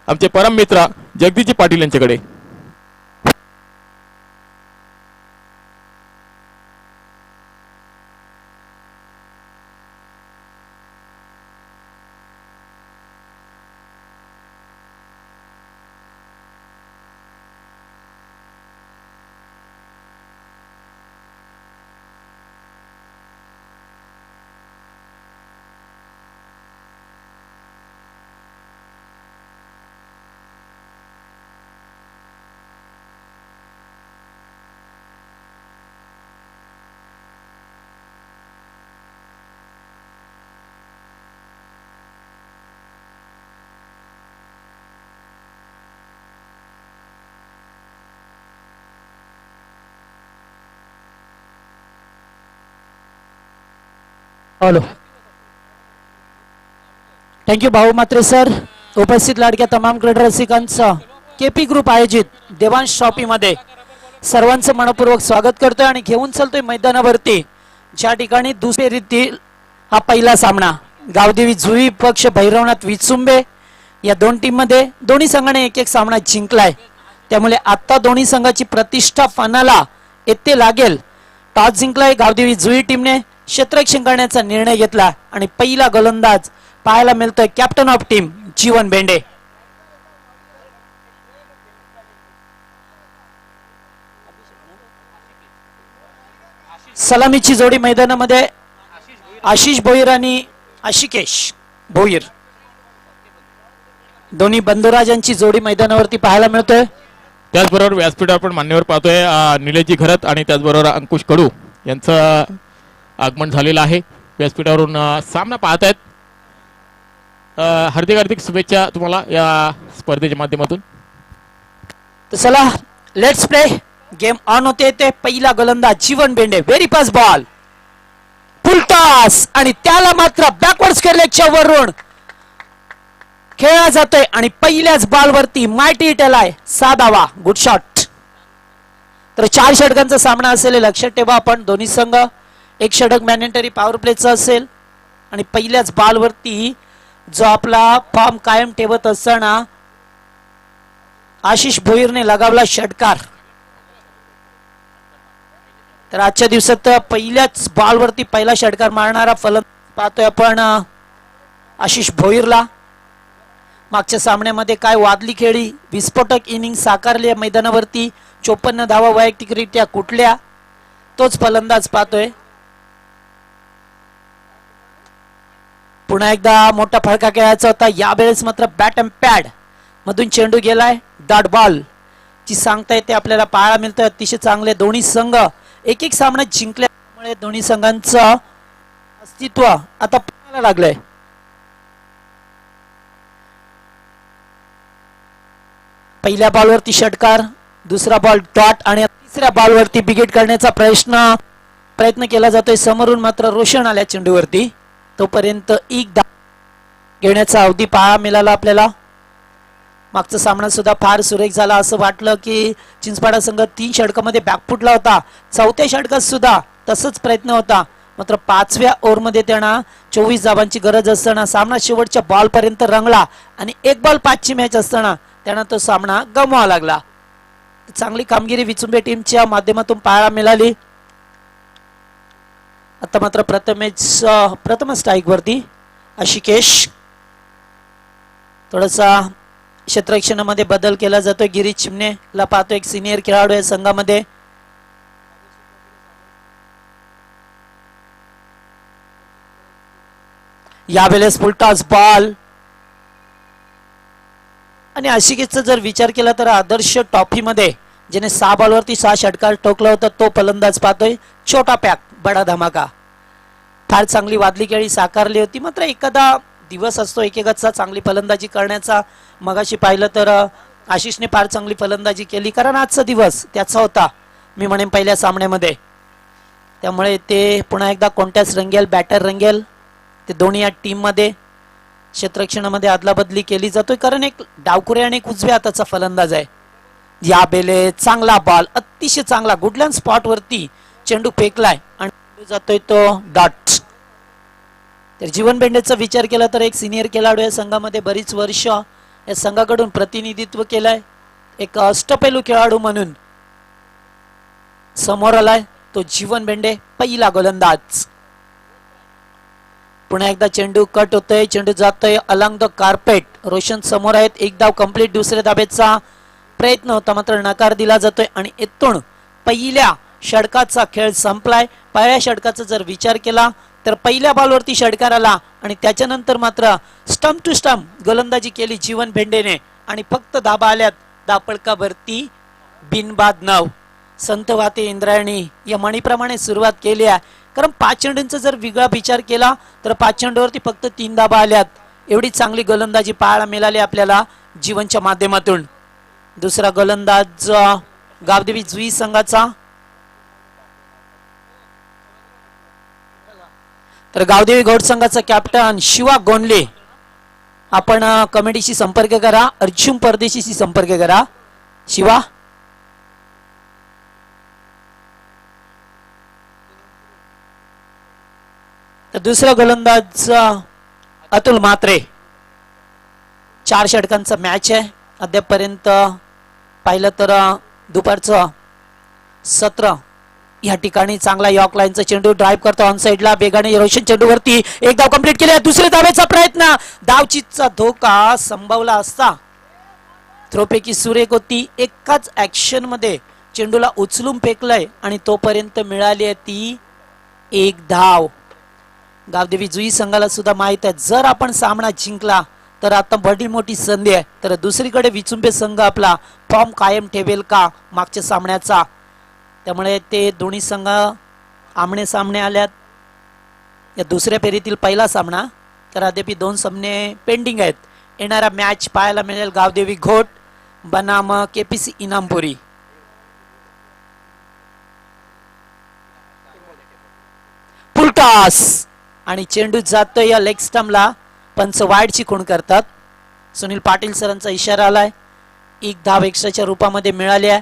आमचे परम मित्र जगदीशजी पाटील यांच्याकडे. हॅलो, थँक्यू भाऊ म्हात्रे सर. उपस्थित लाडक्या तमाम क्रीडा रसिकांचं केपी ग्रुप आयोजित देवांश ट्रॉफी मध्ये सर्वांचं मनपूर्वक स्वागत करतोय आणि घेऊन चालतोय मैदानावरती, ज्या ठिकाणी दुसरी रीतील हा पहिला सामना. गावदेवी जुई पक्ष भैरवनाथ विचुंबे या दोन टीम मध्ये दोन्ही संघाने एक एक सामना जिंकलाय. त्यामुळे आता दोन्ही संघाची प्रतिष्ठा पणाला येते लागेल. टॉस जिंकलाय गावदेवी जुई टीमने, क्षेत्ररक्षण करण्याचा निर्णय घेतला आणि पहिला गोलंदाज पाहायला मिळतोय कॅप्टन ऑफ टीम जीवन बेंडे. सलामीची जोडी मैदानामध्ये आशिष भोईर आणि आशिकेश भोईर, दोन्ही बंधुराजांची जोडी मैदानावरती पाहायला मिळतोय. त्याचबरोबर व्यासपीठावर आपण मान्यवर पाहतोय निलेशजी घरत आणि त्याचबरोबर अंकुश कडू यांचं आगमन झालेलं आहे. व्यासपीठावरून सामना पाहत आहेत. हार्दिक हार्दिक शुभेच्छा तुम्हाला या स्पर्धेच्या माध्यमातून. तर चला लेट्स प्ले. गेम ऑन होते. ते पहिला गोलंदाज Jeevan Bende, very fast ball, full toss आणि त्याला मात्र बॅकवर्ड्स केलेच्या वरून खेळला जातोय आणि पहिल्याच बॉलवरती मायटी हिट आलाय, साधावा, गुड शॉट. तर 4 षटकांचा सामना असेल हे लक्षात ठेवा आपण. दोन्ही संघ एक षटक मॅन्डेटरी पॉवर प्लेचा असेल आणि पहिल्याच बॉलवरती जो आपला फॉर्म कायम ठेवत असताना आशिष भोईरने लगावला षटकार. तर आजच्या दिवसात पहिल्याच बॉलवरती पहिला षटकार मारणारा फलंदाज पाहतोय आपण आशिष भोईरला. मागच्या सामन्यामध्ये काय वादली खेळी, विस्फोटक इनिंग साकारली मैदानावरती, 54 धावा वैयक्तिकरित्या कुठल्या, तोच फलंदाज पाहतोय. पुन्हा एकदा मोठा फळका खेळायचा होता. यावेळेस मात्र बॅट अँड पॅड मधून चेंडू गेलाय. डॉट बॉल ची सांगता येते आपल्याला पाहायला मिळतोय. अतिशय चांगले दोन्ही संघ एक एक सामना जिंकल्यामुळे दोन्ही संघांचं अस्तित्व आता पाहायला लागलंय. पहिल्या बॉलवरती षटकार, दुसरा बॉल डॉट आणि तिसऱ्या बॉलवरती बिगेट करण्याचा प्रयत्न केला जातोय. समोरून मात्र रोशन आल्या चेंडूवरती. तोपर्यंत एक घेण्याचा अवधी पाहायला मिळाला आपल्याला. मागचा सामना सुद्धा फार सुरेख झाला. असं वाटलं की चिंचपाडा संघ 3 षटकामध्ये बॅकफुटला होता. 4थ्या षटकात सुद्धा तसंच प्रयत्न होता. मात्र 5व्या ओव्हरमध्ये त्यांना 24 धावांची गरज असताना सामना शेवटच्या बॉल पर्यंत रंगला आणि 1 बॉल 5ची मॅच असताना त्यांना तो सामना गमवावा लागला. चांगली कामगिरी विचुंबे टीमच्या माध्यमातून पाहायला मिळाली. आता मात्र प्रथम स्ट्राईक वरती आशिकेश. थोडासा क्षेत्ररक्षणामध्ये बदल केला जातोय. गिरीश चिमणेला पाहतो, एक सिनियर खेळाडू या संघामध्ये. यावेळेस फुल टॉस बॉल आणि आशिकेशचा जर विचार केला तर आदर्श ट्रॉफीमध्ये ज्याने 6 बॉलवरती 6 षटकार ठोकला होता तो फलंदाज पाहतोय. छोटा पॅक बडा धमाका. फार चांगली वादली खेळी साकारली होती. मात्र एखादा दिवस असतो एकेकाचा चांगली फलंदाजी करण्याचा. मगाशी पाहिलं तर आशिषने फार चांगली फलंदाजी केली, कारण आजचा दिवस त्याचा होता मी म्हणेन पहिल्या सामन्यामध्ये. त्यामुळे ते पुन्हा एकदा कोणत्याच रंगेल, बॅटर रंगेल, ते दोन्ही या टीम मध्ये क्षेत्ररक्षणामध्ये अदलाबदली केली जातोय. कारण एक डावकुरे आणि एक उजव्या हाताचा फलंदाज आहे. या बेले चांगला बॉल, अतिशय चांगला गुडलँड स्पॉट वरती चेंडू फेकलाय आणि जातोय तो डॉट. तर जीवन बेंडेचा विचार केला तर एक सिनियर खेळाडू या संघामध्ये बरीच वर्ष या संघाकडून प्रतिनिधित्व केलंय, एक अष्टपैलू खेळाडू म्हणून समोर आलाय तो जीवन भेंडे, पहिला गोलंदाज. पुन्हा एकदा चेंडू कट होतोय, चेंडू जातोय अलॉंग द कार्पेट. रोशन समोर आहेत, एक धाव कंप्लीट. दुसऱ्या धाब्याचा प्रयत्न होता मात्र नकार दिला जातोय आणि इथून पहिल्या षटकाचा खेळ संपलाय. पहिल्या षटकाचा जर विचार केला तर पहिल्या बॉलवरती षटकार आला आणि त्याच्यानंतर मात्र स्टंप टू स्टंप गोलंदाजी केली जीवन भेंडेने आणि फक्त धाबा आल्यात धापळकावरती बिनबाद नाव. संत वाते इंद्रायणी या म्हणीप्रमाणे सुरुवात केली आहे. कारण 5 चेंडूंचा जर वेगळा विचार केला तर 5 चेंडूवरती फक्त 3 धाबा आल्यात. एवढी चांगली गोलंदाजी पाहायला मिळाली आपल्याला जीवनच्या माध्यमातून. दुसरा गोलंदाज गावदेवी जुई संघाचा, तर गावदेवी घोड संघाचा कॅप्टन शिवा गोंडले. आपण कमिटीशी संपर्क करा, अर्जुन परदेशीशी संपर्क करा. शिवा, तर दुसरा गोलंदाज अतुल म्हात्रे. 4 षटकांचा मॅच आहे अद्यापर्यंत पाहिलं तर. दुपारचं सत्र या ठिकाणी चांगला यॉर्क लाईनचा चेंडू ड्राईव्ह करतो ऑन साइडला बेगाने. रोशन चेंडूवरती एक धाव कंप्लीट केली. दुसऱ्या धावेचा प्रयत्न, धावचीचा धोका संभवला असता. थ्रोपैकी सुरेख होती. एकाच ऍक्शन मध्ये चेंडूला उचलून फेकलंय आणि तोपर्यंत मिळाली आहे ती 1 धाव. गावदेवी जुई संघाला सुद्धा माहित आहे जर आपण सामना जिंकला तर आता बडी मोठी संधी आहे. तर दुसरीकडे विचुंबे संघ आपला फॉर्म कायम ठेवेल का मागच्या सामन्याचा, त्यामुळे ते दोन्ही संघ आमने सामने आल्यात. या दुसऱ्या फेरीतील पहिला सामना, तर अद्याप 2 सामने पेंडिंग आहेत. येणारा मॅच पाहायला मिळेल गावदेवी घोट बनाम केपीसी इनामपुरी. फुलटॉस आणि चेंडू जातोय या लेग स्टंपला. पंच वाईडची खूण करतात. सुनील पाटील सरांचा इशारा आलाय. 1 धाव एक्स्ट्राच्या रूपामध्ये मिळाली आहे.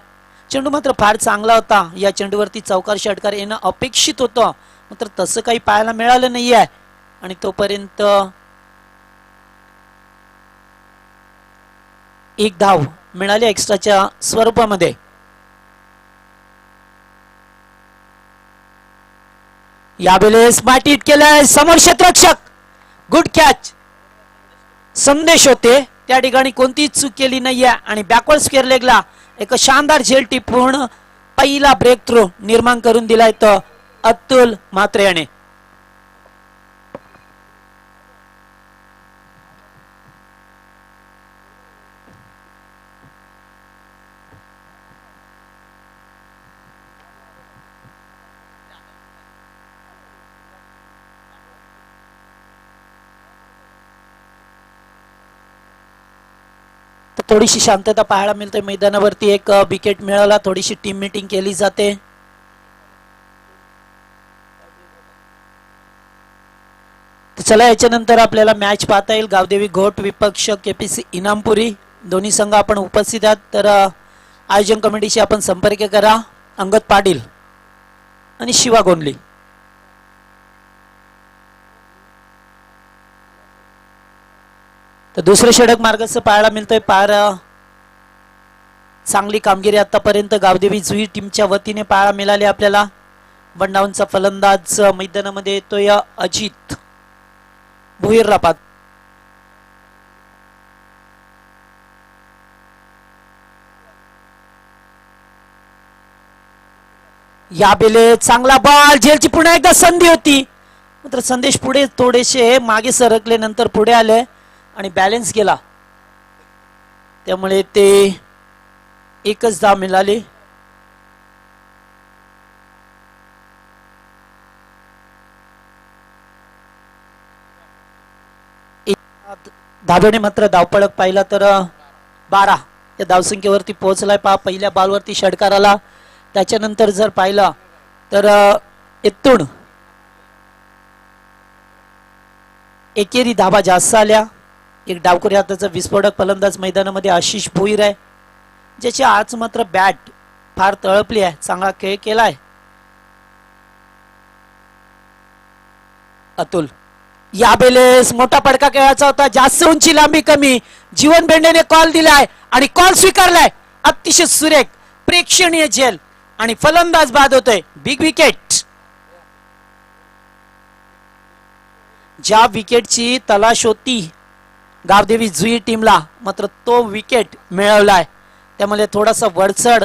चेंडू मात्र फार चांगला होता. या चेंडूवरती चौकार षटकार येणं अपेक्षित होतं मात्र तसं काही पाहायला मिळालं नाहीये आणि तोपर्यंत 1 धाव मिळाली एक्स्ट्राच्या स्वरूपामध्ये. यावेळेस मातीत केलंय समोर क्षेत्ररक्षक. Good catch. संदेश होते त्या ठिकाणी कोणतीच चूक केली नाहीये आणि बॅकवर्ड स्क्वेअर लेगला एक शानदार झेल टिपून पहिला ब्रेक थ्रू निर्माण करून दिलाय तो अतुल म्हात्रे याने. थोडीशी शांतता पाहायला मिळते मैदानावरती. एक विकेट मिळाला, थोडीशी टीम मीटिंग केली जाते. चला याच्यानंतर आपल्याला मॅच पाहता येईल. गावदेवी घोट विपक्ष केपीसी इनामपुरी. दोन्ही संघ आपण उपस्थित आहात तर आयोजन कमिटीशी आपण संपर्क करा. अंगद पाटील आणि शिवा गोंडली. तर दुसरे षटक मार्गस्थ पाहायला मिळतोय. फार चांगली कामगिरी आतापर्यंत गावदेवी जुई टीमच्या वतीने पाहायला मिळाली आपल्याला. बंडावनचा फलंदाज मैदानामध्ये येतोय अजित भुईररापात. यावेळेस चांगला बॉल, झेलची पुन्हा एकदा संधी होती मात्र संदेश पुढे थोडेसे मागे सरकले, नंतर पुढे आले आणि बॅलन्स गेला, त्यामुळे ते 1च धाव मिळाली. धाब्याने मात्र धावपळक पाहिला तर 12 या धावसंख्येवरती पोहोचलाय. पहिल्या बॉलवरती षटकार आला. त्याच्यानंतर जर पाहिलं तर इथून एकेरी धाबा जास्त आल्या. एक डावखुरी हाताचा विस्फोटक फलंदाज मैदानामध्ये आशिष भोईर आहे, ज्याची आज मात्र बॅट फार तळपली आहे. चांगला खेळ केलाय अतुल. यावेळेस मोठा फटका खेळायचा होता, जास्त उंची लांबी कमी. जीवन बेंडेने कॉल दिलाय आणि कॉल स्वीकारलाय. अतिशय सुरेख प्रेक्षणीय झेल आणि फलंदाज बाद होतोय. Big wicket. ज्या विकेटची तलाश होती गावदेवी जुई टीमला, मात्र तो विकेट मिळवलाय. त्यामुळे थोडासा वरचढ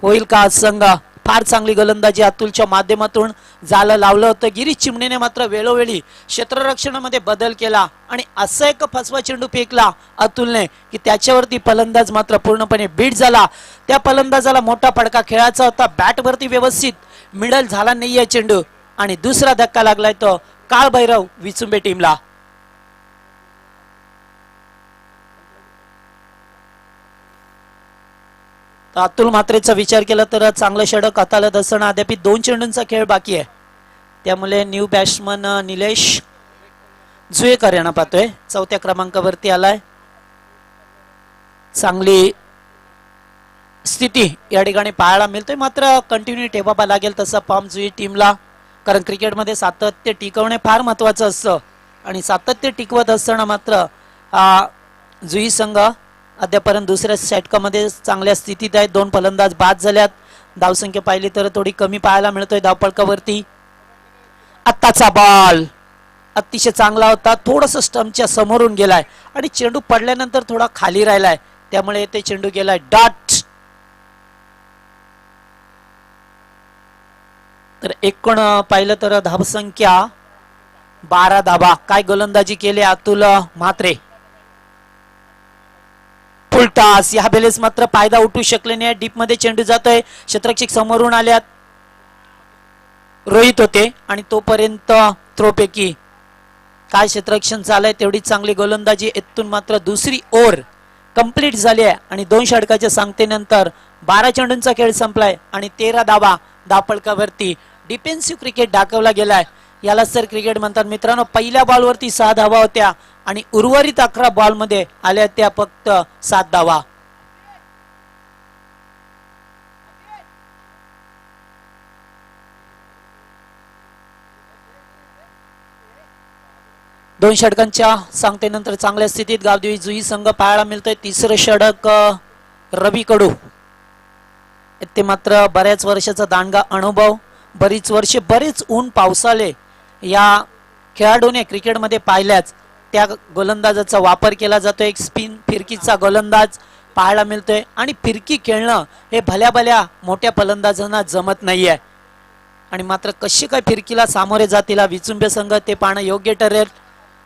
होईल का संघ. फार चांगली गोलंदाजी अतुलच्या माध्यमातून झालं लावलं होतं. गिरीश चिमणेने मात्र वेळोवेळी क्षेत्ररक्षणामध्ये बदल केला आणि असा एक फसवा चेंडू फेकला अतुलने की त्याच्यावरती फलंदाज मात्र पूर्णपणे बीट झाला. त्या फलंदाजाला मोठा फटका खेळायचा होता. बॅटवरती व्यवस्थित मिडल झाला नाहीये चेंडू आणि दुसरा धक्का लागलाय तो काळभैरव विचुंबे टीमला. अतुल मात्रेचा विचार केला तर चांगलं षटक हाताळत असताना अद्याप 2 चेंडूंचा खेळ बाकी आहे. त्यामुळे न्यू बॅट्समन निलेश जुएकर यांना पाहतोय. 4थ्या क्रमांकावरती आलाय. चांगली स्थिती या ठिकाणी पाहायला मिळतोय. मात्र कंटिन्यू ठेवावा लागेल तसा फॉर्म जुई टीमला, कारण क्रिकेटमध्ये सातत्य टिकवणे फार महत्वाचं असतं आणि सातत्य टिकवत असताना मात्र जुई संघ अद्यापर्यंत दुसऱ्या षटकामध्ये चांगल्या स्थितीत आहे. 2 फलंदाज बाद झाल्यात. धावसंख्या पाहिली तर थोडी कमी पाहायला मिळतोय धावपळकावरती. आत्ताचा बॉल अतिशय चांगला होता. थोडस स्टंपच्या समोरून गेलाय आणि चेंडू पडल्यानंतर थोडा खाली राहिलाय, त्यामुळे ते चेंडू गेलाय डॉट. तर एकूण पाहिलं तर धावसंख्या 12 धावा. काय गोलंदाजी केली अतुल म्हात्रे. फुलटास या बेलेस मात्र फायदा उठू शकले नाही. डीप मध्ये चेंडू जातोय. क्षेत्ररक्षक समोरून आल्यात. रोहित होते आणि तोपर्यंत थ्रोपैकी काय क्षेत्ररक्षण झालंय तेवढी चांगली गोलंदाजी. इथून मात्र दुसरी ओव्हर कंप्लीट झाली आहे आणि 2 षटकाच्या सांगतेनंतर 12 चेंडूंचा खेळ संपलाय आणि 13 धावा धावपळकावरती. डिफेन्सिव्ह क्रिकेट दाखवला गेलाय. याला सर क्रिकेट म्हणतात मित्रांनो. पहिल्या बॉलवरती 6 धावा होत्या आणि उर्वरित 11 बॉल मध्ये आल्या त्या फक्त 7 धावा. दोन षटकांच्या सांगतेनंतर चांगल्या स्थितीत गावदेवी जुई संघ पाहायला मिळतोय. तिसरं षटक रवी कडू. ते मात्र बऱ्याच वर्षाचा दांडगा अनुभव, बरीच वर्षे बरेच ऊन पावसाळे या खेळाडूने क्रिकेटमध्ये पाहिल्याच. त्या गोलंदाजाचा वापर केला जातो. एक स्पिन फिरकीचा गोलंदाज पाहायला मिळतोय आणि फिरकी खेळणं हे भल्या भल्या मोठ्या फलंदाजांना जमत नाहीये आणि मात्र कशी काय फिरकीला सामोरे जातील विचुंबे संघ ते पाहणं योग्य ठरेल.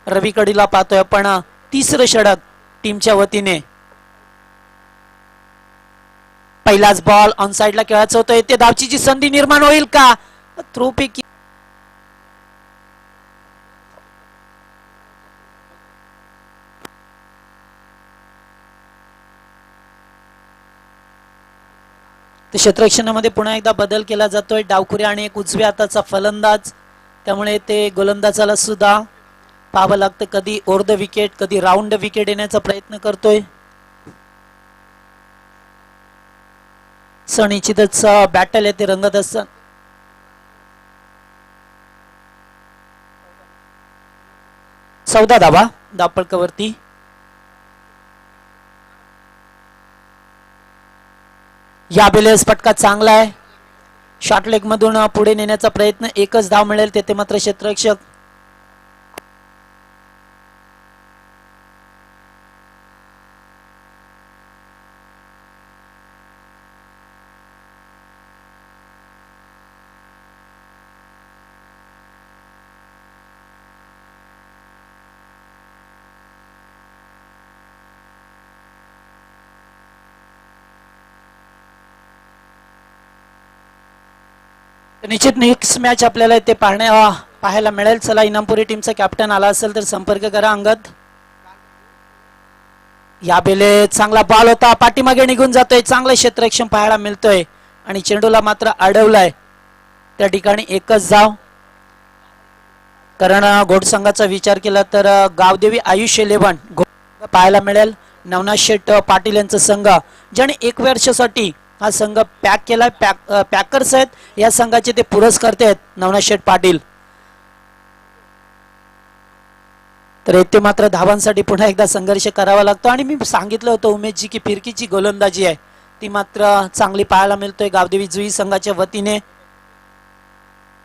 रवी कडीला पाहतोय पण तिसरं षटक टीमच्या वतीने. पहिलाच बॉल ऑन साइडला खेळायचं होतं. येथे धावचीची संधी निर्माण होईल का. थ्रोपैकी क्षेत्ररक्षणामध्ये पुन्हा एकदा बदल केला जातोय. डावखुरी आणि एक उजव्या हाताचा फलंदाज, त्यामुळे ते गोलंदाजाला सुद्धा पाहावं लागतं. कधी ओव्हर द विकेट कधी राऊंड विकेट येण्याचा प्रयत्न करतोय. सनिश्चितच बॅटल येथे रंगत असतं. चौदा धावा धावपळकावरती. या बेलेस फटका चांगला आहे. शॉर्ट लेग मधून पुढे नेण्याचा प्रयत्न. एकच धाव मिळेल तेथे मात्र क्षेत्ररक्षक निश्चित नेक्स्ट मॅच आपल्याला ते पाहायला मिळेल. चला इनामपुरी टीमचा कॅप्टन आला असेल तर संपर्क करा. अंगद या बेले चांगला बॉल होता. पाठीमागे निघून जातोय. चांगलं क्षेत्ररक्षण पाहायला मिळतोय आणि चेंडूला मात्र अडवलाय. त्या ठिकाणी एकच धाव. कारण घोडसंघाचा विचार केला तर गावदेवी आयुष 11 पाहायला मिळेल. नवनाथ शेठ पाटील यांचा संघ ज्याने 1 वर्षासाठी हा संघ पॅक केलाय. पॅकर्स आहेत या संघाचे ते पुरस्कर्ते आहेत नवनाथ शेठ पाटील. तर येथे मात्र धावांसाठी पुन्हा एकदा संघर्ष करावा लागतो आणि मी सांगितलं होतं उमेशजी की फिरकीची गोलंदाजी आहे ती मात्र चांगली पाहायला मिळतोय गावदेवी जुई संघाच्या वतीने.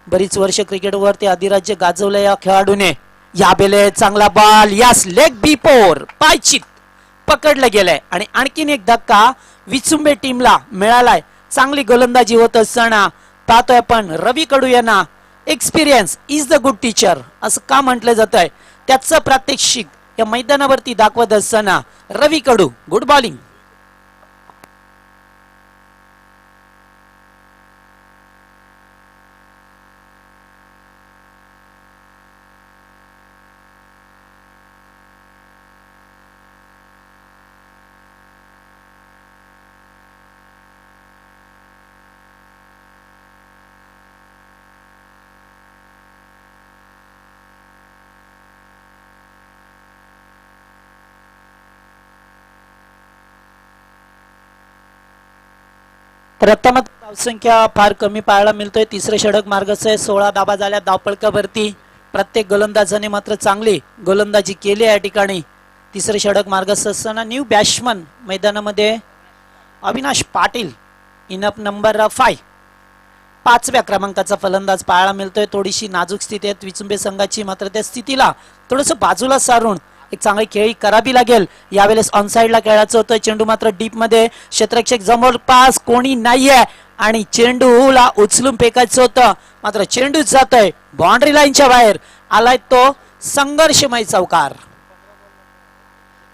बरीच वर्ष क्रिकेटवरती अधिराज्य गाजवलं या खेळाडूने. या बेले चांगला बॉल, यास लेग बी फोर, पायचित पकडलं गेलंय आणि आणखीन एक धक्का विचुंबे टीमला मिळालाय. चांगली गोलंदाजी होत असताना पाहतोय आपण रवी कडू यांना experience is the good teacher असं का म्हटलं जात आहे त्याचं प्रात्यक्षिक या मैदानावरती दाखवत असताना रवी कडू गुड बॉलिंग. तर आता मात्र धावसंख्या फार कमी पाहायला मिळतोय. तिसरे षटक मार्गाचं आहे. 16 धाबा झाल्या धावपळकावरती. प्रत्येक गोलंदाजाने मात्र चांगली गोलंदाजी केली या ठिकाणी. तिसरे षटक मार्गाचं असताना न्यू बॅट्समन मैदानामध्ये अविनाश पाटील इनअप नंबर 5 5व्या क्रमांकाचा फलंदाज पाहायला मिळतोय. थोडीशी नाजूक स्थिती आहे विचुंबे संघाची मात्र त्या स्थितीला थोडस बाजूला सारून एक चांगली खेळी करावी लागेल. यावेळेस ऑनसाइडला खेळायचं होतं. चेंडू मात्र डीप मध्ये क्षेत्ररक्षक जवळपास कोणी नाहीये आणि चेंडूला उचलून फेकायचं होतं मात्र चेंडूच जातोय बाउंड्री लाईनच्या बाहेर. आलाय तो संघर्षमय चौकार.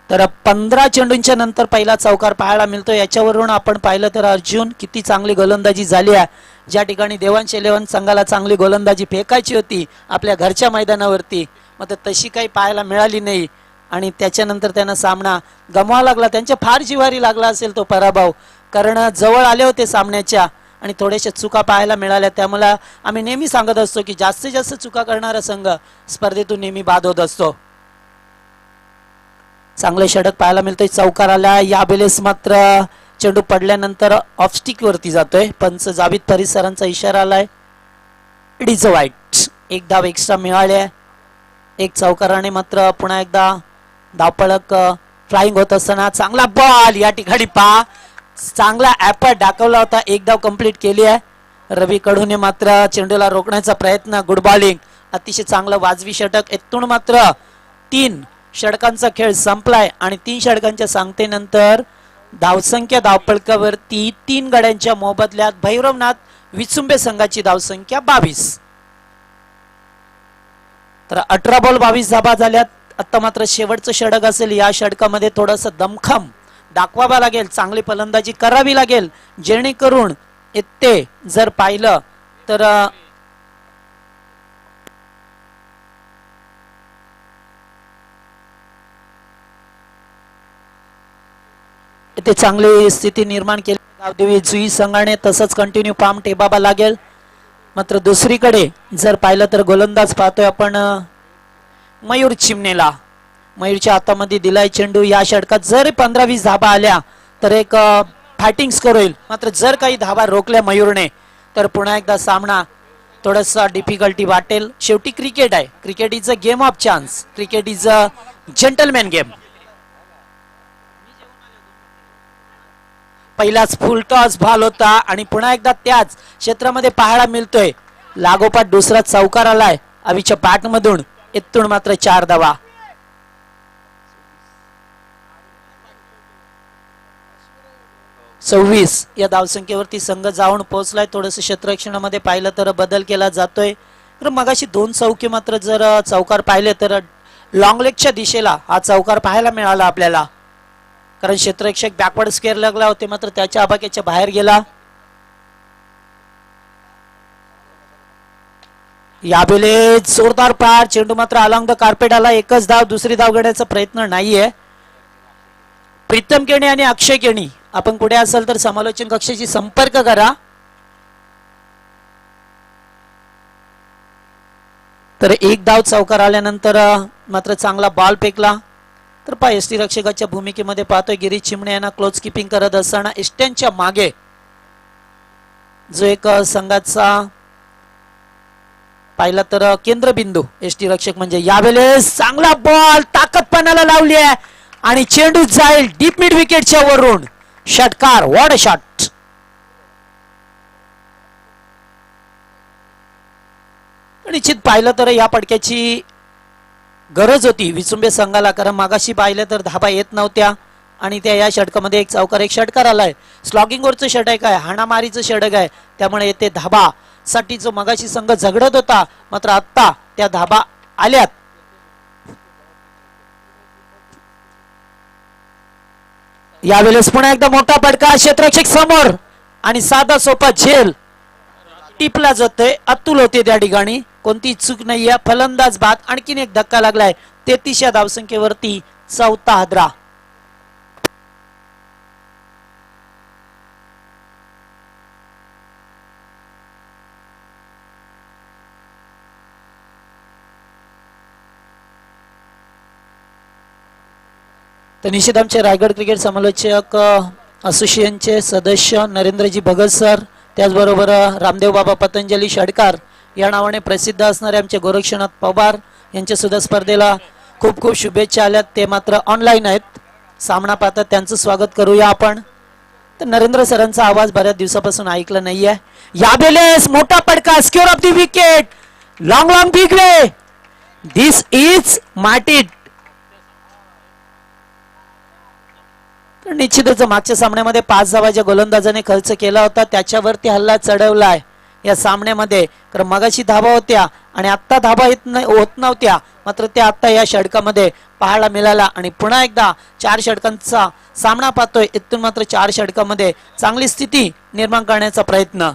तर 15 चेंडूंच्या नंतर पहिला चौकार पाहायला मिळतो. याच्यावरून आपण पाहिलं तर अर्जुन किती चांगली गोलंदाजी झाली आहे. ज्या ठिकाणी देवांश 11 संघाला चांगली गोलंदाजी फेकायची होती आपल्या घरच्या मैदानावरती मात्र तशी काही पाहायला मिळाली नाही आणि त्याच्यानंतर त्यांना सामना गमवावा लागला. त्यांच्या फार जिव्हारी लागला असेल तो पराभव कारण जवळ आले होते सामन्याच्या आणि थोड्याशा चुका पाहायला मिळाल्या. त्यामुळे आम्ही नेहमी सांगत असतो की जास्तीत जास्त चुका करणारा संघ स्पर्धेतून नेहमी बाद होत असतो. चांगले षटक पाहायला मिळतोय. चौकार आला. या बेलेस मात्र चेंडू पडल्यानंतर ऑफस्टिक वरती जातोय. पंच जावेद परिसरांचा इशारा आलाय. इट इज अ वाईट. एक धाव एक्स्ट्रा मिळाले. एक चौकाराने मात्र पुन्हा एकदा धावपळक फ्लाइंग होत असताना चांगला बॉल या ठिकाणी पहा चांगला ऍपर दाखवला होता. एक धाव कंप्लीट केली आहे. रवी कडूने मात्र चेंडूला रोखण्याचा प्रयत्न. Good bowling. अतिशय चांगलं वाजवी षटक. इथून मात्र 3 षटकांचा खेळ संपलाय आणि 3 षटकांच्या सांगतेनंतर धावसंख्या धावपळकावरती 3 गड्यांच्या मोबदल्यात भैरवनाथ विचुंबे संघाची धावसंख्या 22. तर 18 बॉल 22 धाबा झाल्यात. आता मात्र शेवटचं षटक असेल. या षटकामध्ये थोडस दमखम दाखवावा लागेल. चांगली फलंदाजी करावी लागेल जेणेकरून इथे जर पाहिलं तर इथे चांगली स्थिती निर्माण केली गावदेवी जुई संघाने. तसंच कंटिन्यू पाम टेबावा लागेल. मात्र दुसरीकडे जर पाहिलं तर गोलंदाज पाहतोय आपण मयूर चिमनेला. मयूरच्या हातामध्ये दिलाय चेंडू. या षटकात जर 15-20 धाबा आल्या तर एक फायटिंग स्कोर होईल. मात्र जर काही धाबा रोखल्या मयूरने तर पुन्हा एकदा सामना थोडासा डिफिकल्टी वाटेल. शेवटी क्रिकेट आहे. Cricket is a game of chance. Cricket is a gentleman game. पहिलाच फुल टॉस बॉल होता आणि पुन्हा एकदा त्याच क्षेत्रामध्ये पाहायला मिळतोय लागोपाठ दुसरा चौकार आलाय अविच्या बॅट मधून. इथून मात्र 4 धावा. सव्वीस या धावसंख्येवरती संघ जाऊन पोहोचलाय. थोडस क्षेत्ररक्षणामध्ये पाहिलं तर बदल केला जातोय. तर मगाशी 2 चौके मात्र जर चौकार पाहिले तर लॉंग लेगच्या दिशेला हा चौकार पाहायला मिळाला आपल्याला कारण क्षेत्ररक्षक बॅकवर्ड स्केअर लागला होते मात्र त्याच्या आबाक्याच्या बाहेर गेला. यावेळे जोरदार पार. चेंडू मात्र अलॉंग द कार्पेट आला. एकच धाव. दुसरी धाव घेण्याचा प्रयत्न नाहीये. प्रीतम केणी आणि अक्षय केणी आपण कुठे असाल तर समालोचन कक्षाशी संपर्क करा. तर एक धाव चौकार आल्यानंतर मात्र चांगला बॉल फेकला. तर पहा एसटी रक्षकाच्या भूमिकेमध्ये पाहतोय गिरीश चिमणे यांना क्लोज किपिंग करत असताना एस्ट्यांच्या मागे जो एक संघाचा पाहिला तर केंद्रबिंदू एसटी रक्षक म्हणजे यावेळेस चांगला बॉल ताकदपणाला लावली आहे आणि चेंडू जाईल डीप मिड विकेटच्या वरून. षटकार, व्हॉट अ शॉट. निश्चित पाहिलं तर या पटक्याची गरज होती विचुंबे संघाला, कारण मागाशी पाहिलं तर धाबा येत नव्हत्या आणि त्या या षटकामध्ये एक चौकार एक षटकार आलाय. स्लॉगिंगवरचं षटक आहे, हाणामारीचं षटक आहे, त्यामुळे येथे धाबा साठी जो मगाशी संघ झगडत होता मात्र आता त्या धाबा आल्यात. यावेळेस पुन्हा एकदा मोठा फटका क्षेत्ररक्षक समोर आणि साधा सोपा झेल टिपला जातोय. अतुल होते त्या ठिकाणी, कोणती चूक नाहीये. फलंदाज बाद, आणखीन एक धक्का लागलाय 33 या धावसंख्येवरती चौथा हादरा. तर निश्चित आमचे रायगड क्रिकेट समालोचक असोसिएशनचे सदस्य नरेंद्रजी भगत सर, त्याचबरोबर रामदेव बाबा पतंजली षटकार या नावाने प्रसिद्ध असणारे आमचे गोरक्षनाथ पवार यांच्या सुद्धा स्पर्धेला खूप खूप शुभेच्छा आल्यात. ते मात्र ऑनलाईन आहेत, सामना पाहतात, त्यांचं स्वागत करूया आपण. तर नरेंद्र सरांचा आवाज बऱ्याच दिवसापासून ऐकला नाहीये. यावेळेस मोठा पडका, square off the wicket, long long big way, this is Martin. निश्चितच मागच्या सामन्यामध्ये 5 धावाच्या गोलंदाजाने खर्च केला होता, त्याच्यावरती हल्ला चढवलाय या सामन्यामध्ये. कारण मगाशी धावा होत्या आणि आता धावा होत नव्हत्या, मात्र त्या आता या षटकामध्ये पाहायला मिळाला आणि पुन्हा एकदा 4 षटकांचा सामना पाहतोय. इथून मात्र 4 षटकामध्ये चांगली स्थिती निर्माण करण्याचा प्रयत्न.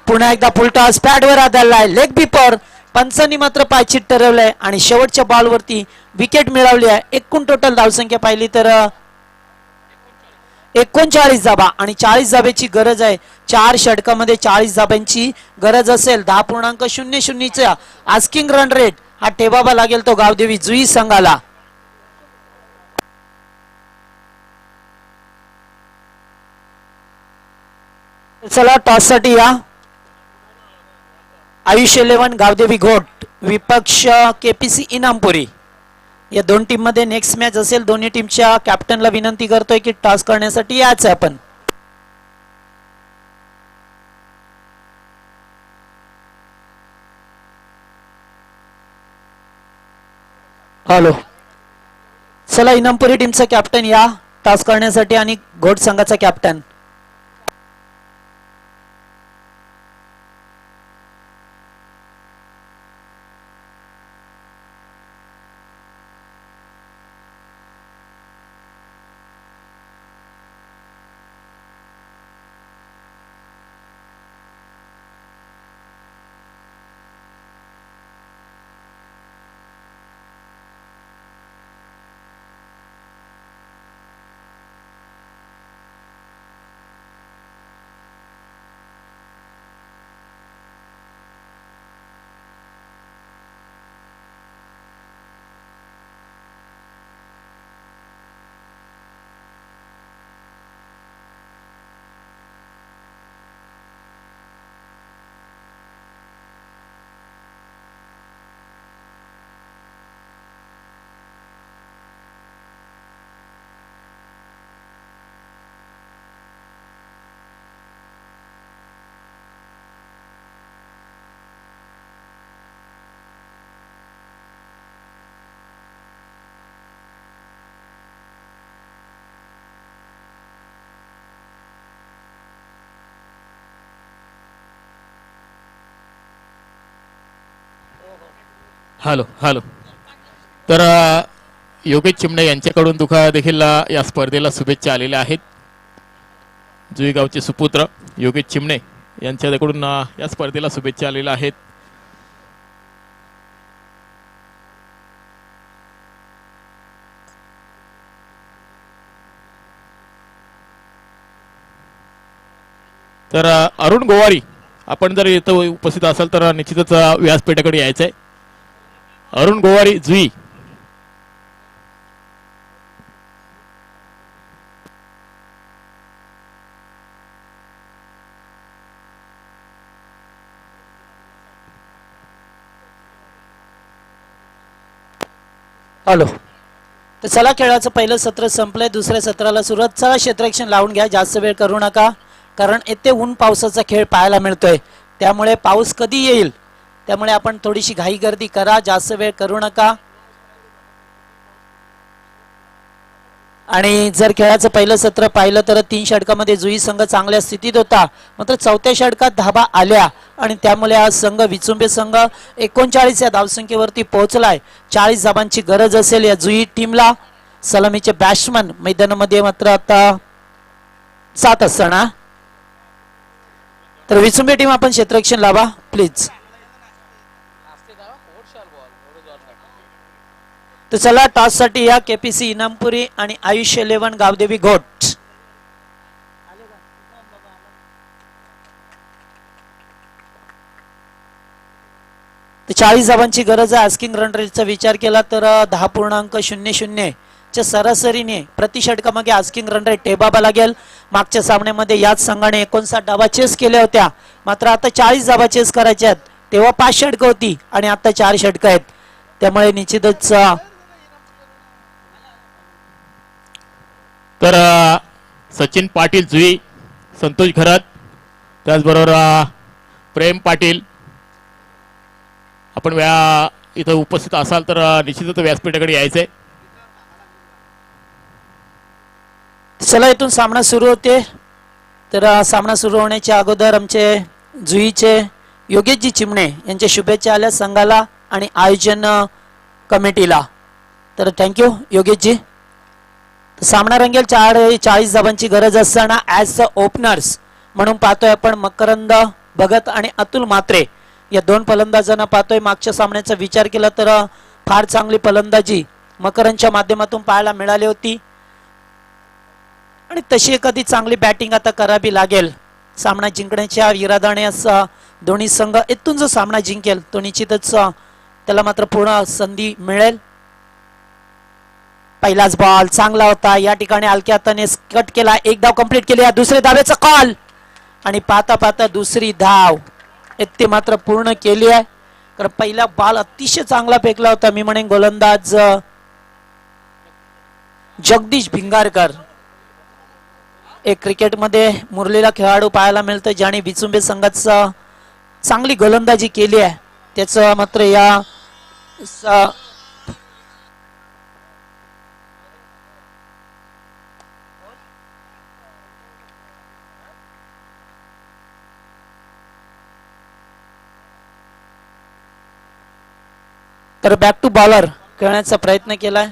पुन्हा एकदा फुलटॉस पॅडवर आदळलाय, लेग बीपर, पंचांनी मात्र पायचीत ठरवलंय आणि शेवटच्या बॉलवरती विकेट मिळवली आहे. एकूण टोटल धावसंख्या पाहिली तर 39 धाबा आणि 40 धाब्याची गरज आहे. 4 षटकामध्ये 40 धाब्यांची गरज असेल. 10.00चा आस्किंग रन रेट हा ठेवावा लागेल तो गावदेवी जुई संघाला. चला टॉस साठी या. आयुष 11 गावदेवी घोट, विपक्ष केपीसी इनामपुरी. या दोन टीम मध्ये नेक्स्ट मॅच असेल. दोन्ही टीमच्या कॅप्टनला विनंती करतोय की टॉस करण्यासाठी याच आहे आपण. हॅलो, चला इनामपुरी टीमचा कॅप्टन या टॉस करण्यासाठी आणि घोट संघाचा कॅप्टन. Hello hello. तर योगेश चिमणे यांच्याकडून देखील या स्पर्धेला शुभेच्छा आलेल्या आहेत. जुई गावचे सुपुत्र योगेश चिमणे यांच्याकडून या स्पर्धेला शुभेच्छा आलेल्या आहेत. तर अरुण गोवारी, आपण जर इथं उपस्थित असाल तर निश्चितच व्यासपीठाकडे यायचंय. अरुण गोवारी जुई. हॅलो. तर चला, खेळाचं पहिलं सत्र संपलंय, दुसऱ्या सत्राला सुरुवात. चला क्षेत्ररक्षण लावून घ्या, जास्त वेळ करू नका, कारण येथे ऊन पावसाचा खेळ पाहायला मिळतोय. त्यामुळे पाऊस कधी येईल, त्यामुळे आपण थोडीशी घाई गर्दी करा, जास्त वेळ करू नका. आणि जर खेळाचं पहिलं सत्र पाहिलं तर 3 षटकामध्ये जुई संघ चांगल्या स्थितीत होता, मात्र चौथ्या षटकात धाबा आल्या आणि त्यामुळे हा संघ विचुंबे संघ 39 या धावसंख्येवरती पोहोचलाय. 40 धाबांची गरज असेल या जुई टीमला. सलामीचे बॅट्समन मैदानामध्ये मात्र आता 7 असताना. तर विचुंबे टीम आपण क्षेत्ररक्षण लावा प्लीज. तर चला, टॉस साठी या केपीसी इनामपुरी आणि आयुष्य 11 गावदेवी घोट. तर 40 धावांची गरज आहे. आस्किंग रन रेटचा विचार केला तर 10.00 च्या सरासरीने प्रति षटकामागे आस्किंग रन रेट टेबाबा लागेल. मागच्या सामन्यामध्ये याच संघाने 59 धावा चेस केल्या होत्या, मात्र आता 40 धावा चेस करायच्या आहेत. तेव्हा 5 षटकं होती आणि आता 4 षटकं आहेत, त्यामुळे निश्चितच. तर सचिन पाटील जुई, संतोष घरत, त्याचबरोबर प्रेम पाटील, आपण इथं उपस्थित असाल तर निश्चितच व्यासपीठाकडे यायचंय. चला, इथून सामना सुरू होते. तर सामना सुरू होण्याच्या अगोदर आमचे जुईचे योगेशजी चिमणे यांच्या शुभेच्छा आल्या संघाला आणि आयोजन कमिटीला. तर थँक्यू योगेशजी. सामना रंगेल. 40 धाबांची गरज असताना ॲज द ओपनर्स म्हणून पाहतोय आपण मकरंद भगत आणि अतुल मात्रे या 2 फलंदाजांना पाहतोय. मागच्या सामन्याचा विचार केला तर फार चांगली फलंदाजी मकरंदच्या माध्यमातून पाहायला मिळाली होती आणि तशी एखादी चांगली बॅटिंग आता करावी लागेल. सामना जिंकण्याच्या इरादाने दोन्ही संघ इथून जो सामना जिंकेल तो निश्चितच त्याला मात्र पूर्ण संधी मिळेल. पहिलाच बॉल चांगला होता, या ठिकाणी हलक्या हाताने कट केला, 1 धाव कंप्लीट केली. दुसऱ्या धावेचा कॉल आणि पाहता पाहता दुसरी धाव ते मात्र पूर्ण केली आहे. कारण पहिला बॉल अतिशय चांगला फेकला होता, मी म्हणेन गोलंदाज जगदीश भिंगारकर. एक क्रिकेटमध्ये मुरलेला खेळाडू पाहायला मिळतो ज्याने विचुंबे संघाचा चांगली गोलंदाजी केली आहे. त्याचं मात्र या तर बॅक टू बॉलर खेळण्याचा प्रयत्न केलाय.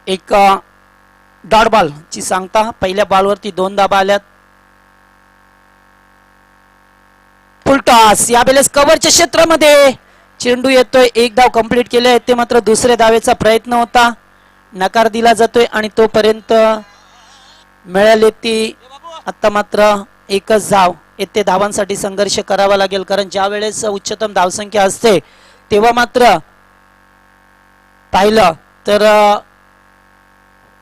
एक डॉट बॉल ची सांगता. पहिल्या बॉलवरती 2 धाबा आल्यात. फुल टॉस, यावेळेस कव्हरच्या क्षेत्रामध्ये चेंडू येतोय. 1 धाव कंप्लीट केले आहे, ते मात्र दुसऱ्या धावेचा प्रयत्न होता, नकार दिला जातोय आणि तोपर्यंत मिळाली ती आता मात्र 1च धाव. येथे धावांसाठी संघर्ष करावा लागेल, कारण ज्या वेळेस उच्चतम धावसंख्या असते तेव्हा मात्र पाहिलं तर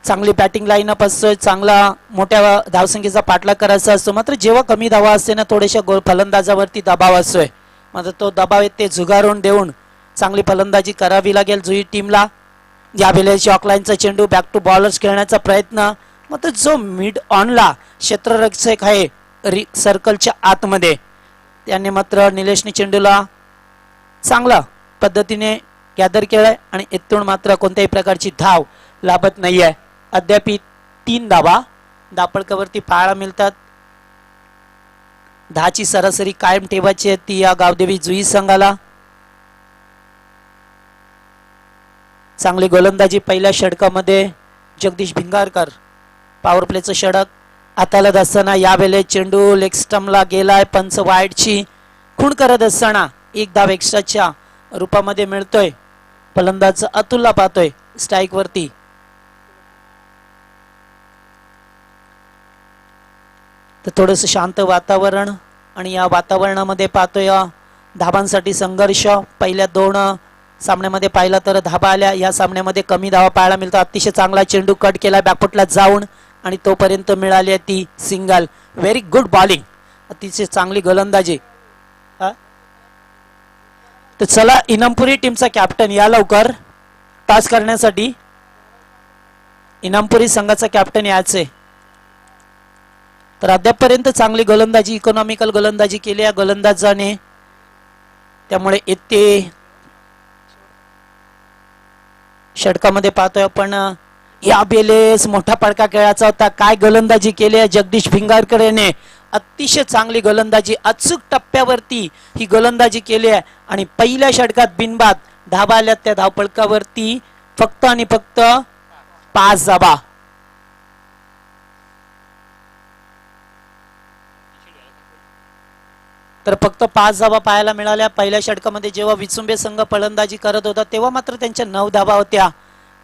चांगली बॅटिंग लाईनअप असतोय, चांगला मोठ्या धावसंख्येचा पाठलाग करायचा असतो. मात्र जेव्हा कमी धावा असते ना, थोड्याशा फलंदाजावरती दबाव असतोय, मात्र तो दबाव ते झुगारून देऊन चांगली फलंदाजी करावी लागेल जुई टीमला. यावेळेस शॉकलाईनचा चेंडू बॅक टू बॉलर्स खेळण्याचा प्रयत्न, मात्र जो मिड ऑनला क्षेत्ररक्षक आहे सर्कलच्या आतमध्ये, त्याने मात्र निलेशने चेंडूला चांगला पद्धतीने गॅदर केलाय आणि इथून मात्र कोणत्याही प्रकारची धाव लाभत नाहीये. अद्याप 3 धावा दापडकावरती पाहायला मिळतात. 10ची सरासरी कायम ठेवायची आहे ती या गावदेवी जुई संघाला. चांगली गोलंदाजी पहिल्या षटकामध्ये जगदीश भिंगारकर, पॉवर प्लेचं षटक हाताळत असताना यावेळेस चेंडू लेग स्टंपला गेलाय. पंच वाईडची खूण करत असताना 1 धाव एक्स्ट्राच्या रूपामध्ये मिळतोय. फलंदाज अतुलला पाहतोय स्ट्राईक वरती. तर थोडस शांत वातावरण आणि या वातावरणामध्ये पाहतोय धाबांसाठी संघर्ष. पहिल्या 2 सामन्यामध्ये पाहिला तर धाबा आल्या, या सामन्यामध्ये कमी धावा पाहायला मिळतात. अतिशय चांगला चेंडू कट केला बॅकफुटला जाऊन आणि तोपर्यंत मिळाली आहे ती सिंगल. व्हेरी गुड बॉलिंग, अतिशय चांगली गोलंदाजी. तर चला इनामपुरी टीमचा कॅप्टन या लवकर टॉस करण्यासाठी. इनामपुरी संघाचा कॅप्टन यायचे. तर अद्यापपर्यंत चांगली गोलंदाजी, इकॉनॉमिकल गोलंदाजी केली या गोलंदाजाने. त्यामुळे येते षटकामध्ये पाहतोय आपण या बेलेस मोठा पडका खेळाचा होता. काय गोलंदाजी केली आहे जगदीश भिंगारकर याने. अतिशय चांगली गोलंदाजी, अचूक टप्प्यावरती ही गोलंदाजी केली आहे आणि पहिल्या षटकात बिनबाद धाबा आल्या. त्या धावपळकावरती फक्त आणि फक्त 5 धाबा. तर फक्त 5 धाबा पाहायला मिळाल्या. पहिल्या षटकामध्ये जेव्हा विचुंबे संघ फलंदाजी करत होता तेव्हा मात्र त्यांच्या 9 धाबा होत्या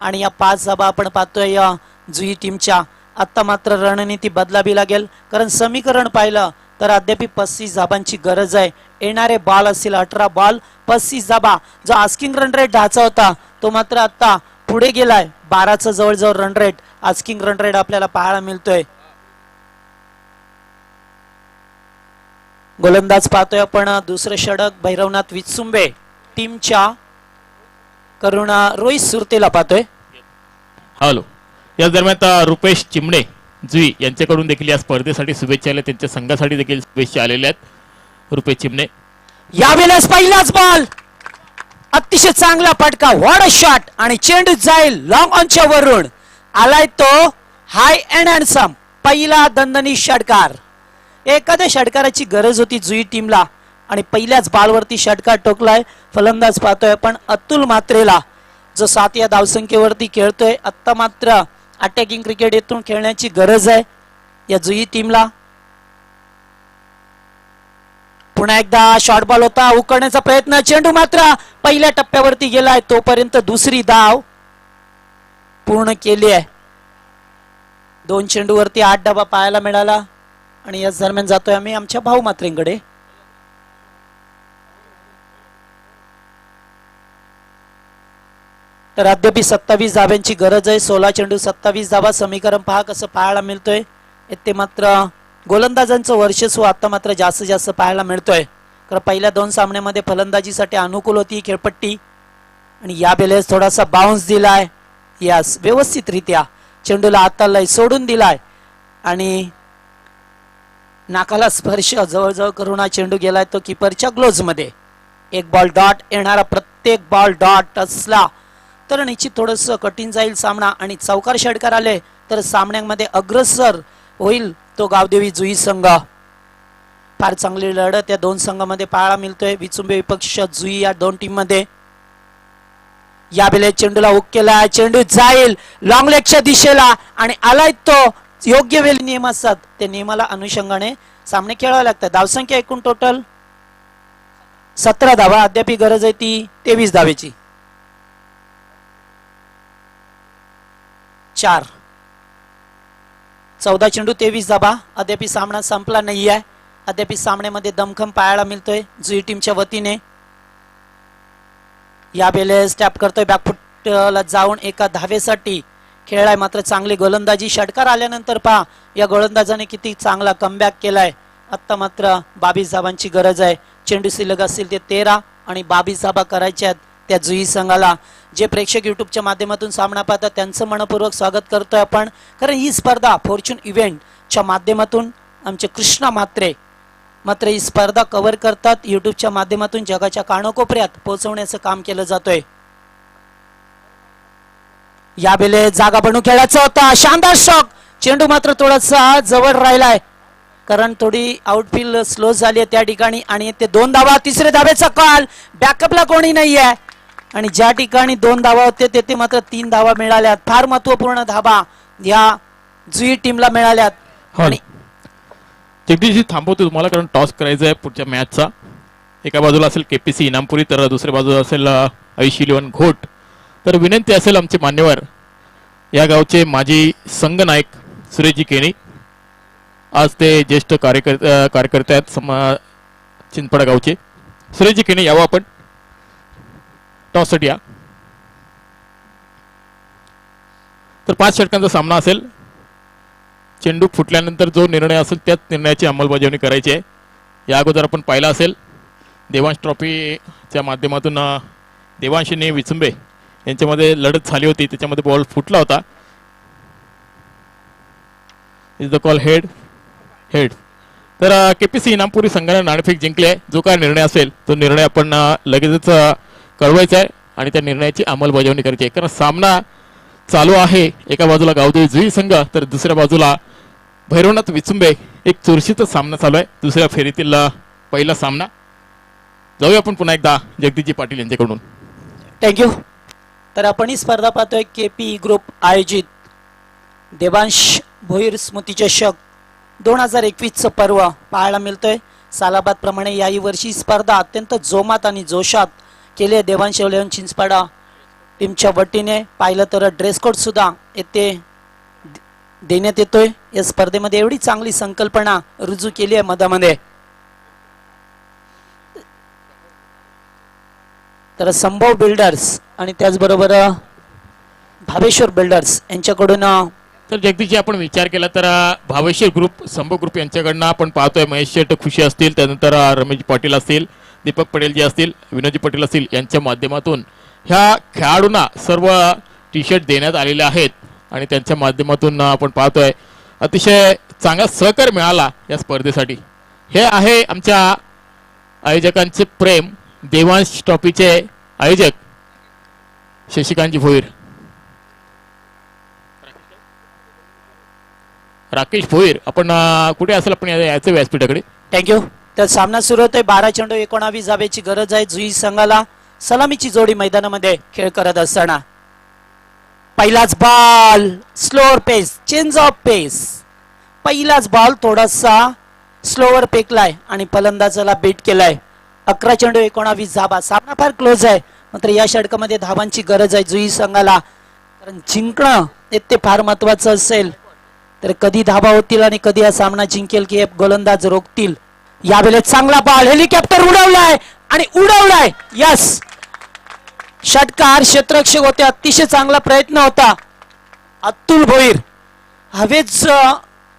आणि या 5 धाबा आपण पाहतोय या जुई टीमच्या. आता मात्र रणनीती बदलावी लागेल, कारण समीकरण पाहिलं तर अद्याप 35 धाबांची गरज आहे. येणारे बॉल असतील 18 बॉल 35 धाबा. जो आस्किंग रन रेट 10चा होता तो मात्र आता पुढे गेलाय. 12चा जवळजवळ run rate asking run rate आपल्याला पाहायला मिळतोय. गोलंदाज पाहतोय आपण दुसरं षटक भैरवनाथ विचुंबे टीमच्या करुणा रोहित सुरतेला पाहतोय. हॅलो. या दरम्यान आता रुपेश चिमणे जुई यांच्याकडून देखील या स्पर्धेसाठी शुभेच्छा आल्या. त्यांच्या संघासाठी देखील शुभेच्छा आलेल्या आहेत. रुपेश चिमणे यावेळेस पहिलाच बॉल, अतिशय चांगला फटका, व्हॉट अ शॉट आणि चेंडू जाईल लॉंग ऑनच्या वरून. आलाय तो हाय अँड हँडसम पहिला दणदणी षटकार. एखाद्या षटकाराची गरज होती जुई टीमला आणि पहिल्याच बॉलवरती षटकार टोकलाय. फलंदाज पाहतोय आपण अतुल मात्रेला, जो 7 या धावसंख्येवरती खेळतोय. आता मात्र अटॅकिंग क्रिकेट येथून खेळण्याची गरज आहे या जुई टीमला. पुन्हा एकदा शॉर्ट बॉल होता, उकळण्याचा प्रयत्न, चेंडू मात्र पहिल्या टप्प्यावरती गेलाय. तोपर्यंत दुसरी धाव पूर्ण केली आहे. 2 चेंडूवरती 8 धावा पाहायला मिळाला आणि याच दरम्यान जातोय आम्ही आमच्या भाऊ मात्रेंकडे. तर अद्याप 27 धाब्यांची गरज आहे. 16 चेंडू 27 धाबा. समीकरण पहा कसं पाहायला मिळतोय. ते मात्र गोलंदाजांचं वर्चस्व आता मात्र जास्तीत जास्त पाहायला मिळतोय. कारण पहिल्या 2 सामन्यामध्ये फलंदाजीसाठी अनुकूल होती खेळपट्टी आणि या वेळेस थोडासा बाउन्स दिलाय. यास व्यवस्थितरित्या चेंडूला हाताला सोडून दिलाय आणि नाकाला स्पर्श जवळजवळ करून हा चेंडू गेलाय तो कीपरच्या ग्लोव्ज मध्ये. एक बॉल डॉट. येणारा प्रत्येक बॉल डॉट असला तर निश्चित थोडस कठीण जाईल सामना आणि चौकार षटकार आले तर सामन्यामध्ये अग्रसर होईल तो गावदेवी जुई संघ. फार चांगली लढत या 2 संघामध्ये पाहायला मिळतोय. विचुंबे विपक्ष जुई या 2 टीम मध्ये. या वेळेला चेंडूला हुक केला, चेंडू जाईल लॉंग लेगच्या दिशेला आणि आलाय तो. योग्य वेळ नियम असतात त्या नियमाला अनुषंगाने सामने खेळावे लागतात. धावसंख्या एकूण टोटल 17 धावा. अद्याप गरज आहे ती 23 धावेची. 4 14 चेंडू 23 धाबा. अद्याप सामना संपला नाही आहे. अद्याप सामन्यामध्ये दमखम पाहायला मिळतोय जुई टीमच्या वतीने. या वेळेस टॅप करतोय बॅकफुटला जाऊन एका धावेसाठी खेळाय. मात्र चांगली गोलंदाजी. षटकार आल्यानंतर पहा या गोलंदाजाने किती चांगला कमबॅक केलाय. आता मात्र 22 धावांची गरज आहे. चेंडू शिल्लक असतील ते 13 आणि 22 धाबा करायच्या आहेत त्या जुई संघाला. जे प्रेक्षक युट्यूबच्या माध्यमातून सामना पाहतात त्यांचं मनपूर्वक स्वागत करतोय आपण. कारण ही स्पर्धा फॉर्च्यून इव्हेंटच्या माध्यमातून आमचे कृष्णा म्हात्रे मात्र ही स्पर्धा कव्हर करतात. युट्यूबच्या माध्यमातून जगाच्या कानाकोपऱ्यात पोहोचवण्याचं काम केलं जातोय. या वेळेस जागा बनू खेळायचा होता. शानदार शॉट. चेंडू मात्र थोडासा जवळ राहिलाय कारण थोडी आउटफील्ड स्लो झाली आहे त्या ठिकाणी आणि ते 2 धावा. तिसरे धावेचा कॉल. बॅकअपला कोणी नाही आहे आणि ज्या ठिकाणी 2 धावा होते तेथे मात्र 3 धावा मिळाल्यात. फार महत्वपूर्ण धावा या जुई टीमला मिळाल्यात. आणि जगदीशजी थांबवतो तुम्हाला कारण टॉस करायचा आहे पुढच्या मॅचचा. एका बाजूला असेल केपीसी इनामपुरी तर दुसऱ्या बाजूला असेल ऐशी इलेव्हन घोट. तर विनंती असेल आमचे मान्यवर या गावचे माजी संघनायक सुरेशजी केणी, आज ते ज्येष्ठ कार्यकर्ते आहेत चिंचपडा गावचे. सुरेशजी केणी यावं आपण टॉससाठी या. तर 5 षटकांचा सामना असेल. चेंडू फुटल्यानंतर जो निर्णय असेल त्याच निर्णयाची अंमलबजावणी करायची आहे. या अगोदर आपण पाहिला असेल देवांश ट्रॉफीच्या माध्यमातून देवांश आणि विचुंबे यांच्यामध्ये लढत झाली होती, त्याच्यामध्ये बॉल फुटला होता. Is the call head. तर केपीसी इनामपुरी संघाने नाणेफेक जिंकले. जो काय निर्णय असेल तो निर्णय आपण लगेचच कळवायचा आहे आणि त्या निर्णयाची अंमलबजावणी करायची आहे. कारण सामना चालू आहे. एका बाजूला गावदेवी जुई संघ तर दुसऱ्या बाजूला भैरवनाथ विचुंबे. एक चुरशीचा सामना चालू आहे दुसऱ्या फेरीतील पहिला सामना. जाऊया आपण पुन्हा एकदा जगदीशजी पाटील यांच्याकडून. थँक्यू. तर आपण ही स्पर्धा पाहतोय केपी ग्रुप आयोजित देवांश भोईर स्मृती चषक 2021चं पर्व पाहायला मिळतोय. सालाबाद प्रमाणे याही वर्षी स्पर्धा अत्यंत जोमात आणि जोशात केली आहे. देवांश इलेव्हन चिंचपाडा टीमच्या वतीने पाहिलं तर ड्रेस कोड सुद्धा येथे देण्यात येतोय. या स्पर्धेमध्ये एवढी चांगली संकल्पना रुजू केली आहे मधामध्ये. तर संभव बिल्डर्स आणि त्याचबरोबर भावेश्वर बिल्डर्स यांच्याकडून तर जगदीशजी आपण विचार केला तर भावेश्वर ग्रुप संभव ग्रुप यांच्याकडनं आपण पाहतोय महेश शेट खुशी असतील, त्यानंतर रमेश पाटील असतील, दीपक पटेल जी असतील, विनोदजी पाटील असतील यांच्या माध्यमातून ह्या खेळाडूंना सर्व टी शर्ट देण्यात आलेले आहेत आणि त्यांच्या माध्यमातून आपण पाहतोय अतिशय चांगला सहकार मिळाला या स्पर्धेसाठी. हे आहे आमच्या आयोजकांचे प्रेम. देवांश ट्रॉफीचे आयोजक शशिकांतजी भोईर, राकेश भोईर. आपण कुठे असेल आपण यायचं व्यासपीठाकडे. थँक्यू. तर सामना सुरू होतोय. 12 चेंडू 19 धाब्याची गरज आहे. जुई संघाला सलामीची जोडी मैदानामध्ये खेळ करत असताना पहिलाच ball slower pace, change of pace. पहिलाच बॉल थोडासा स्लोअर फेकलाय आणि फलंदाजाला बीट केलाय. 11 चेंडू 19 धाबा. सामना फार क्लोज आहे, मात्र या षटकामध्ये धाबांची गरज आहे जुई संघाला. कारण जिंकणं ते फार महत्वाचं असेल. तर कधी धाबा होतील आणि कधी हा सामना जिंकेल की गोलंदाज रोखतील. यावेळेस चांगला बॉल, हेलिकॉप्टर उडवलाय आणि उडवलाय. यस, षटकार क्षेत्ररक्षक होते. अतिशय चांगला प्रयत्न होता. अतुल भोईर हवेच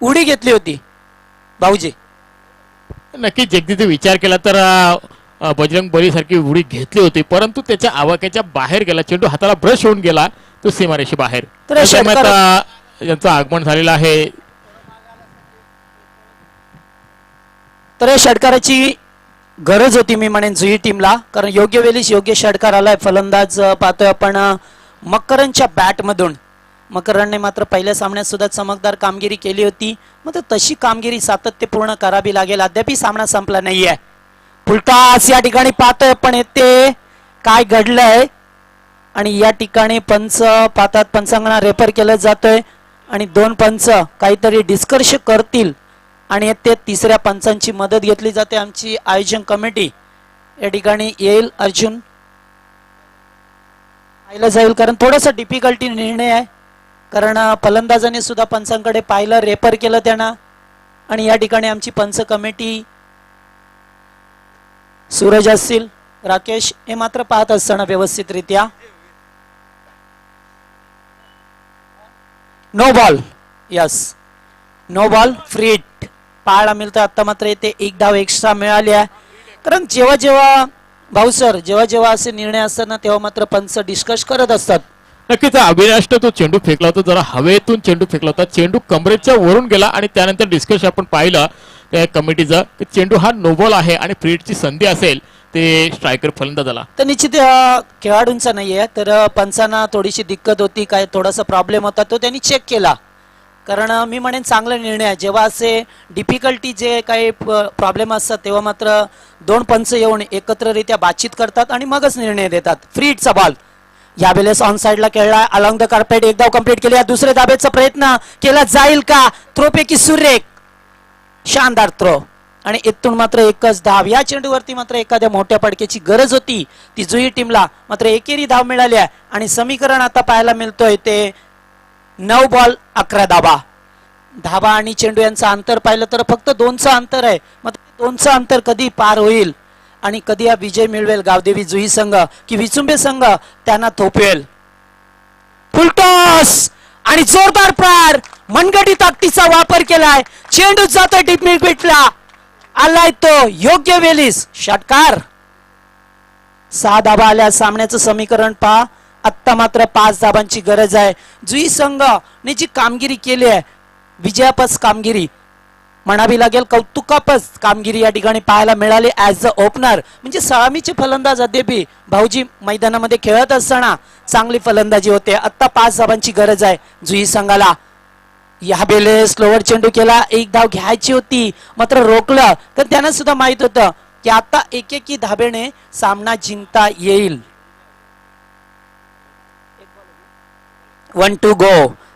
उडी घेतली होती भाऊजी. नक्कीच जगदीशजी विचार केला तर बजरंग बली सारखी उडी घेतली होती, परंतु त्याच्या आवाक्याच्या बाहेर गेला. चेंडू हाताला ब्रश होऊन गेला तो सीमारेषे बाहेर. तर यांचं आगमन झालेलं आहे. तर या षटकाराची गरज होती मी म्हणेन जुई टीमला. कारण योग्य वेळीच योग्य षटकार आलाय. फलंदाज पाहतोय आपण मकरनच्या बॅट मधून. मकरनने मात्र पहिल्या सामन्यात सुद्धा चमकदार कामगिरी केली होती. मात्र तशी कामगिरी सातत्यपूर्ण करावी लागेल. अद्यापही सामना संपला नाहीये. फुलटॉस या ठिकाणी पाहतोय पण येते काय घडलंय आणि या ठिकाणी पंच पाहतात. पंचांगणा रेफर केलं जातोय आणि 2 पंच काहीतरी डिस्कर्ष करतील आणि ते तिसऱ्या पंचांची मदत घेतली जाते. आमची आयोजन कमिटी या ठिकाणी येईल. अर्जुन पाहिलं जाईल कारण थोडासा डिफिकल्टी निर्णय आहे. कारण फलंदाजाने सुद्धा पंचांकडे पाहिलं, रेफर केलं त्यांना आणि या ठिकाणी आमची पंच कमिटी सूरज असतील, राकेश हे मात्र पाहत असताना व्यवस्थितरित्या no ball. Yes, no ball, free hit पाहायला मिळतं. आता मात्र येथे 1 धाव एक्स्ट्रा मिळाली आहे. कारण जेव्हा भाऊ सर जेव्हा असे निर्णय असतात ना तेव्हा मात्र पंच डिस्कस करत असतात. नक्कीच अविनाश तो चेंडू फेकला होता, जरा हवेतून चेंडू फेकला होता. चेंडू कमरेच्या वरून गेला आणि त्यानंतर डिस्कस आपण पाहिलं त्या कमिटीचं चेंडू हा नो बॉल आहे आणि फ्री हिटची संधी असेल ते स्ट्रायकर फलंदाजाला. तर निश्चित खेळाडूंचा नाहीये. तर पंचांना थोडीशी दिक्कत होती, काय थोडासा प्रॉब्लेम होता तो त्यांनी चेक केला. कारण मी म्हणेन चांगला निर्णय आहे. जेव्हा असे डिफिकल्टी जे काही प्रॉब्लेम असतात तेव्हा मात्र 2 पंच येऊन एकत्ररित्या बातचीत करतात आणि मगच निर्णय देतात. फ्री हिटचा बॉल यावेळेस ऑन साइडला खेळला. अलॉंग द कार्पेट 1 धाव कंप्लीट केली. दुसऱ्या धाब्याचा प्रयत्न केला जाईल का? थ्रोपैकी सुरेख शानदार थ्रो आणि इथून मात्र 1च धाव. या चेंडूवरती मात्र एखाद्या मोठ्या पडक्याची गरज होती ती जुई टीमला. मात्र एकेरी धाव मिळाली आहे आणि समीकरण आता पाहायला मिळतोय ते 9 बॉल 11 धाबा. धाबा आणि चेंडू यांचं अंतर पाहिलं तर फक्त 2चं अंतर आहे. मात्र 2चं अंतर कधी पार होईल आणि कधी हा विजय मिळवेल गावदेवी जुई संघ की विचुंबे संघ त्यांना थोपवेल. फुलटॉस आणि जोरदार प्रहार. मनगटी ताकदीचा वापर केलाय. चेंडू जातोय डीप मिडविकेटला. आलाय तो योग्य वेळीस. षटकार 6 धाबा आल्या. सामन्याचं समीकरण पहा. आत्ता मात्र 5 धाबांची गरज आहे. जुई संघाने जी कामगिरी केली आहे, विजयापस कामगिरी म्हणावी लागेल, कौतुकापस कामगिरी या ठिकाणी पाहायला मिळाली ऍज अ ओपनर. म्हणजे सलामीचे फलंदाज अद्यापही भाऊजी मैदानामध्ये खेळत असताना चांगली फलंदाजी होते. आत्ता 5 धाबांची गरज आहे जुई संघाला. या बेले स्लोवर चेंडू केला, 1 धाव घ्यायची होती मात्र रोखलं. तर त्यांना सुद्धा माहित होतं की आता एकेकी धाब्याने सामना जिंकता येईल. 1 to go.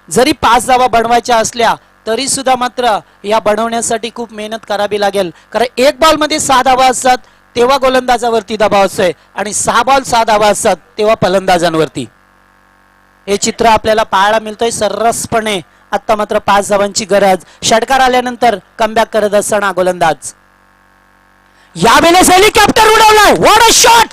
जरी 5 धावा बनवायच्या असल्या तरी सुद्धा मात्र या बनवण्यासाठी खूप मेहनत करावी लागेल. कारण 1 बॉल मध्ये 6 धावा असतात तेव्हा गोलंदाजावरती दबाव असतोय आणि 6 बॉल 6 धावा असतात तेव्हा फलंदाजांवरती. हे चित्र आपल्याला पाहायला मिळतोय सर्रासपणे. आता मात्र 5 धावांची गरज. षटकार आल्यानंतर कमबॅक करत असताना गोलंदाज. यावेळेस हेलिकॉप्टर उडवलाय. What a shot.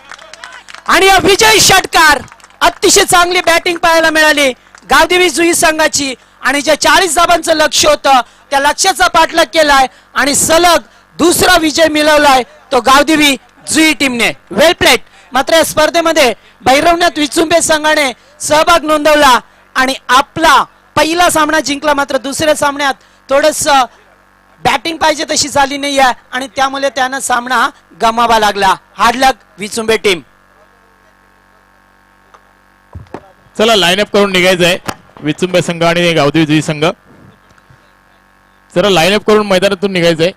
आणि या विजयी षटकार. अतिशय चांगली बॅटिंग पाहायला मिळाली गावदेवी जुई संघाची. आणि ज्या 40 धाबांचं लक्ष होतं त्या लक्ष्याचा पाठलाग केलाय आणि सलग दुसरा विजय मिळवलाय तो गावदेवी जुई टीमने. वेल प्लेट. मात्र या स्पर्धेमध्ये भैरवनाथ विचुंबे संघाने सहभाग नोंदवला आणि आपला पहिला सामना जिंकला. मात्र दुसऱ्या सामन्यात थोडस बॅटिंग पाहिजे तशी झाली नाही आहे आणि त्यामुळे त्यांना सामना गमावा लागला. हार्ड लक विचुंबे टीम. चला लाईनअप करून निघायचंय विचुंबे संघ आणि गावदेवी जुई संघ. जरा लाईनअप करून मैदानातून निघायचंय.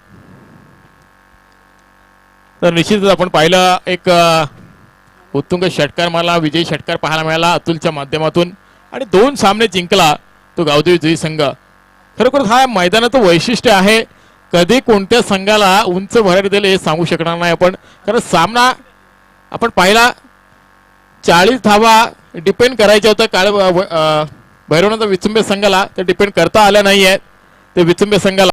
तर निश्चितच आपण पाहिलं एक उत्तुंग षटकार, मला विजयी षटकार पाहायला मिळाला अतुलच्या माध्यमातून आणि 2 सामने जिंकला तो गावदेवी जुई संघ. खरोखर हा मैदानाचं वैशिष्ट्य आहे. कधी कोणत्या संघाला उंच भरारी दिले हे सांगू शकणार नाही आपण. कारण सामना आपण पाहिला 40 धावा डिपेंड करायच्या होत्या भैरवनाथ विचुंबे संघाला, ते डिपेंड करता आल्या नाही आहेत ते विचुंबे संघाला.